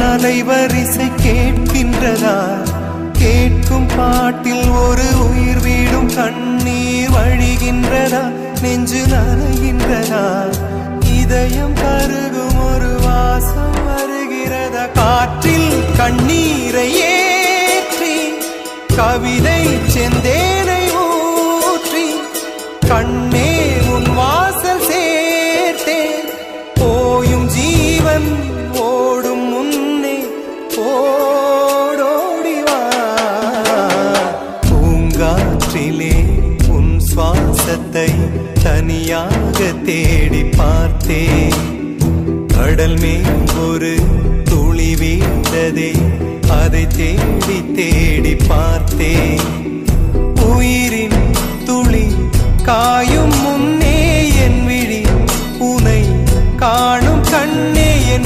அலைவரிசை கேட்கின்றதா? கேட்கும் பாட்டில் ஒரு உயிர் வீடும் கண்ணீர் வழிகின்றதா? நெஞ்சு நனைகின்றதா? இதயம் கருகும் ஒரு வாசம் வருகிறதா? காற்றில் கண்ணீரை ஏற்றி கவிதை செந்தேனை ஊற்றி கண்ணே உன் வாசல் சேர்த்தேன். போயும் ஜீவன் ஓடும் முன்னே ஓடோடிவா. பூங்காற்றிலே உன் சுவாசத்தை தனியாக தேடி பார்த்தேன். கடல் மேல் ஒரு துளி வீழ்ந்ததே, அதை தேடி தேடி பார்த்தேன். உயிரின் துளி காயும் முன்